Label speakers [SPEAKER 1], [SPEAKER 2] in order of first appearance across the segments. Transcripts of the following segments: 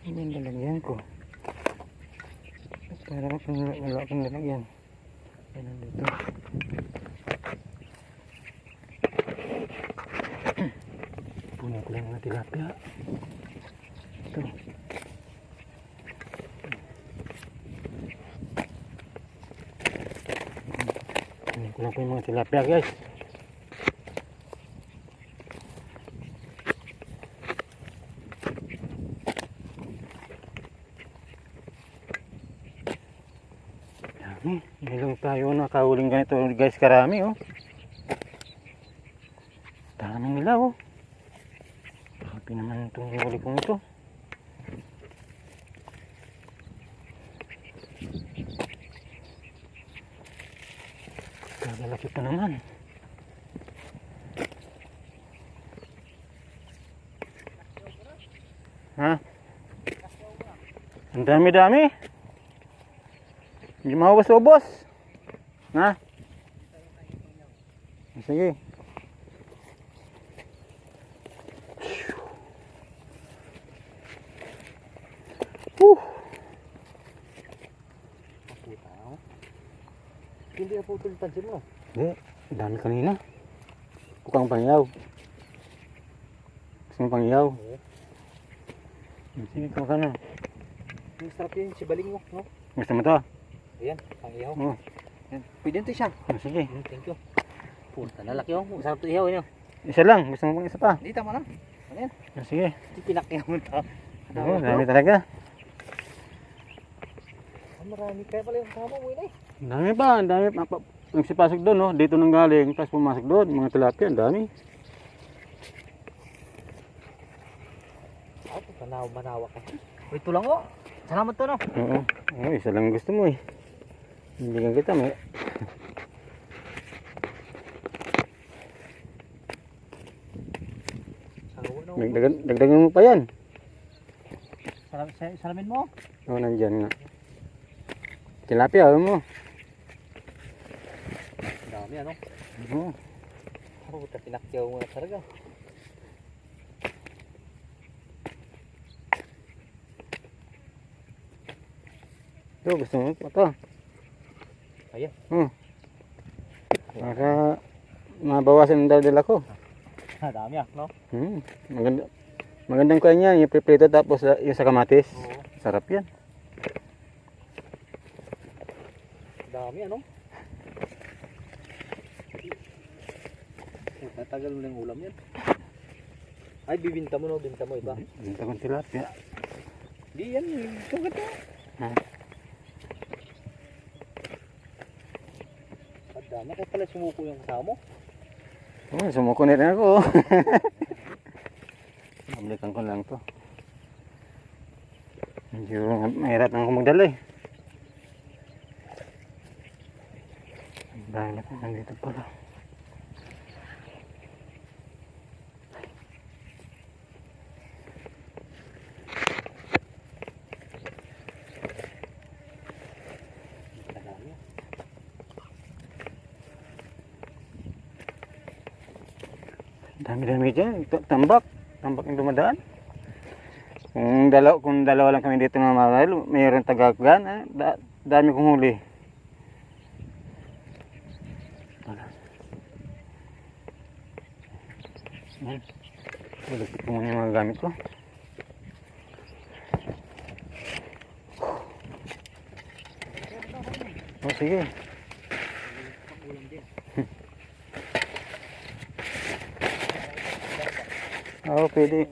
[SPEAKER 1] Ini yung lalagyan ko. Para wala akong lalagyan. Yan nandito. Puno ko lang mga tilapia. Ito. Puno ko lang po yung mga tilapia, guys. Ngayon tayo nakahuling ganito, guys, karami, oh. Dami nila, oh. Grabe naman itong huli kong ito. Kagalaki pa naman. Ha? Ang dami-dami. Hindi maubos-ubos. Ha? Sige.
[SPEAKER 2] Hindi ako putol pansin mo.
[SPEAKER 1] Hindi, dami kanina. Bukang pangyaw. Gusto mong pangyaw? Sige, kuha ka na.
[SPEAKER 2] Yung sarap yun, si baling mo, no?
[SPEAKER 1] Gusto mo to?
[SPEAKER 2] Ayan, pang-ihaw.
[SPEAKER 1] Oo.
[SPEAKER 2] Yan. Pwede ito siya.
[SPEAKER 1] Sige.
[SPEAKER 2] Thank you. Puta, lalaki yung sarap ito ihaw nyo.
[SPEAKER 1] Isa lang, gusto mo pang isa pa?
[SPEAKER 2] Hindi, tama na. Ano yan?
[SPEAKER 1] Sige.
[SPEAKER 2] Pinakyaw mo ito.
[SPEAKER 1] Oo, dami talaga.
[SPEAKER 2] Marami kaya pala yung kasama mo, eh.
[SPEAKER 1] Dami pa, ang dami. Nagsipasok doon, no? Dito nang galing, tapos pumasok doon. Mga tilapia, ang dami.
[SPEAKER 2] Manawa ka. Ito lang, oh. Salamat to, no?
[SPEAKER 1] Oo. Oo, isa lang gusto mo, eh. Hindi ka kita, may. Dagdagan mo pa yan.
[SPEAKER 2] Salamin mo?
[SPEAKER 1] Oo, nandyan nga. Tilapia, alam mo.
[SPEAKER 2] Dami, ano?
[SPEAKER 1] Oo.
[SPEAKER 2] Puta, pinakyaw mo na talaga.
[SPEAKER 1] Ito, gusto mo pa ito.
[SPEAKER 2] Ayan.
[SPEAKER 1] Para mabawasan ang dala ko.
[SPEAKER 2] Dami, no?
[SPEAKER 1] Magandang kuha niya, yung piprito tapos yung sa kamatis.
[SPEAKER 2] Oo.
[SPEAKER 1] Sarap yan.
[SPEAKER 2] Dami, ano? Natagal mo na yung ulam yan. Ay, bibinta mo, no? Binta mo, iba?
[SPEAKER 1] Binta kong tilapia.
[SPEAKER 2] Di yan, ito ka to. Dami, kaya pala sumuko yung kasama mo.
[SPEAKER 1] Oo, sumuko na rin ako. Balikan ko lang to. Medyo mahirap lang ako magdala, eh. Dahil ako nandito pala. Dami-dami dyan. Tambak yung dumadaan. Kung dalawa lang kami dito mga mahal, mayroon tagagan. Dami kong huli. Balagpit ko muna yung mga gamit ko. Oh, sige. Oo, pwede.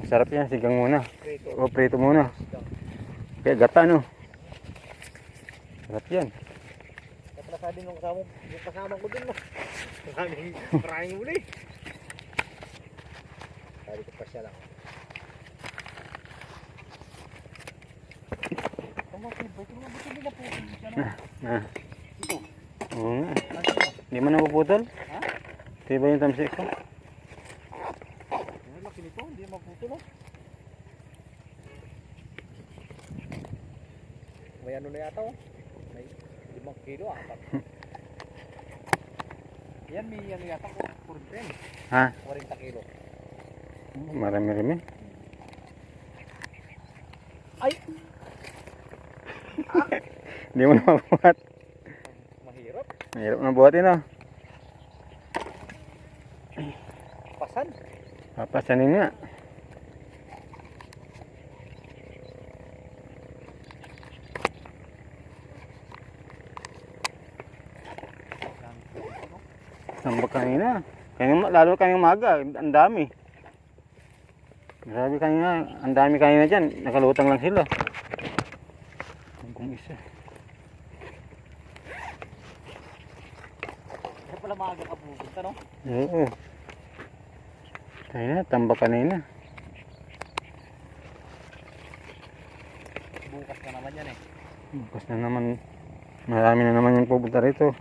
[SPEAKER 1] Sarap yan, sigang muna. O, prito muna. Kaya gata, no? Sarap yan.
[SPEAKER 2] Kapag sabi nung kasama ko din, no? Maraming uli. Sabi ko pa siya lang.
[SPEAKER 1] Oo nga. Hindi mo napuputol?
[SPEAKER 2] Ha?
[SPEAKER 1] Ito ba yung tamsik ko?
[SPEAKER 2] Laki nito, hindi maputol, no? May ano na yata, oh. May 5 kilo, 4. Yan, may ano yata, 40.
[SPEAKER 1] Ha?
[SPEAKER 2] 40 kilo.
[SPEAKER 1] Marami-rami.
[SPEAKER 2] Ay!
[SPEAKER 1] Hindi mo na mabuhat.
[SPEAKER 2] Mahirap.
[SPEAKER 1] Mahirap na buhatin ah.
[SPEAKER 2] Pasan.
[SPEAKER 1] Papasanin nga. Tambak kanina. Lalo kanina umaga, ang dami. Grabe kanina, ang dami kanina dyan. Nakalutang lang sila. Kung isa.
[SPEAKER 2] Kaya pala maaga ka pupunta, no?
[SPEAKER 1] Oo. Kanina, tambak kanina.
[SPEAKER 2] Bukas na naman yan eh.
[SPEAKER 1] Bukas na naman. Marami na naman yung pupunta rito.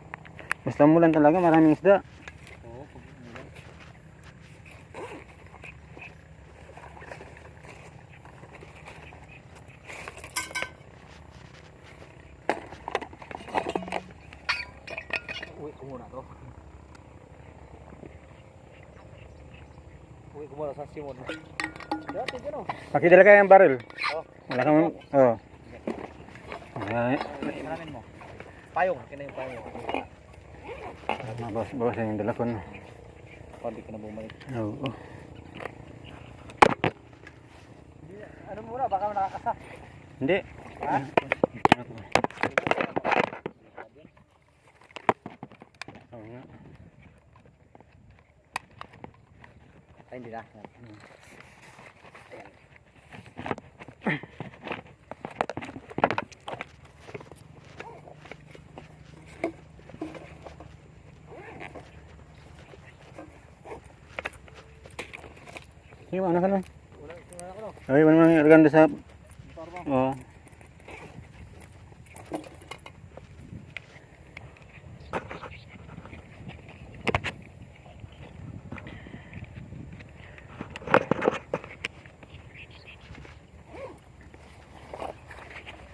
[SPEAKER 1] Basta mulan talaga, maraming isda.
[SPEAKER 2] Oo, pag umulan. Uwi ko muna to. Uwi ko muna sa Simon. Dati dyan oh.
[SPEAKER 1] Pakidala kayo ng baril.
[SPEAKER 2] Oh,
[SPEAKER 1] Wala kang... Oo. Ay,
[SPEAKER 2] Hananin mo. Payong, kina yung payong.
[SPEAKER 1] bawas yung dala ko na.
[SPEAKER 2] Pandi ka na bumalik.
[SPEAKER 1] Oo.
[SPEAKER 2] Ano muna, baka nakakasa.
[SPEAKER 1] Hindi.
[SPEAKER 2] Ha?
[SPEAKER 1] Oo nga.
[SPEAKER 2] Ay, hindi na.
[SPEAKER 1] Sige, mana ka lang.
[SPEAKER 2] Wala ko no.
[SPEAKER 1] Ay, mana mang ganda sa...
[SPEAKER 2] Motor mo.
[SPEAKER 1] Oo.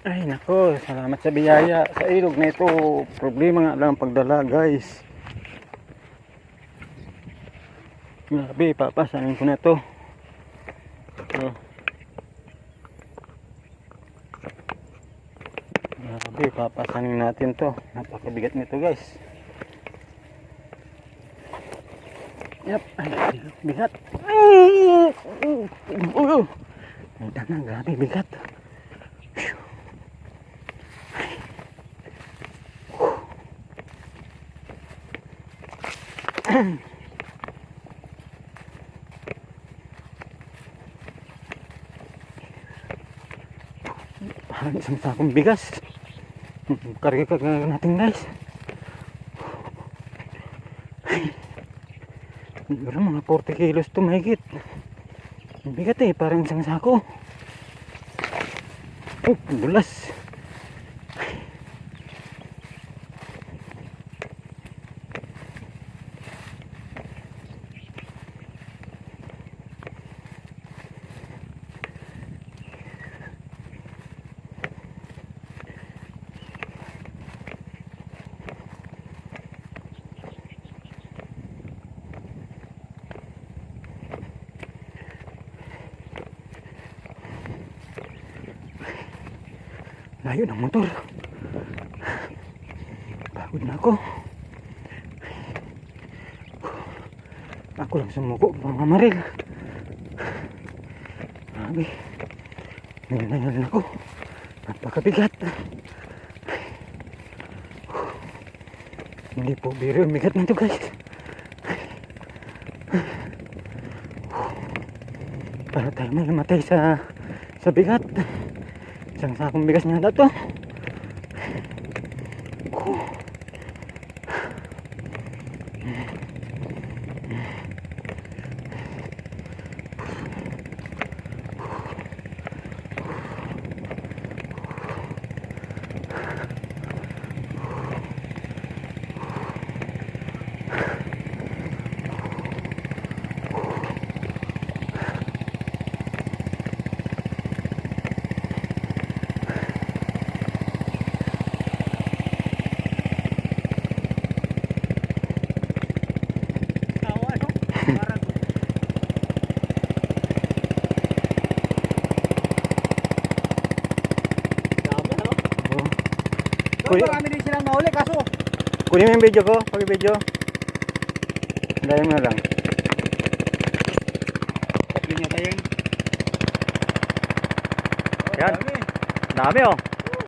[SPEAKER 1] Ay nako, salamat sa biyaya sa ilog na ito. Problema nga lang ang pagdala, guys. Grabe, papasanin ko na to. Grabe, papasanin natin to. Napakabigat nito, guys. Yep, ay, bigat. Ay, tama, grabe, bigat. Parang isang sakong bigas. Karga natin, guys. Siguro mga 40 kilos to mahigit. Ang bigat eh, parang isang sako. Oh, bulas. Layo ng motor. Pagod na ako. Ako lang sumuko, mga maril. Grabe. Nangyayal ako. Napakabigat. Hindi po biro yung bigat nito, guys. Para tayo may matay sa bigat. Isang sakong bigas niya na to. Kuya.
[SPEAKER 2] marami din silang nahuli kaso.
[SPEAKER 1] Kunin mo yung video ko. Pag-video. Dahil mo na lang.
[SPEAKER 2] Tatlo niya tayo.
[SPEAKER 1] Yan.
[SPEAKER 2] Dami.
[SPEAKER 1] Dami oh.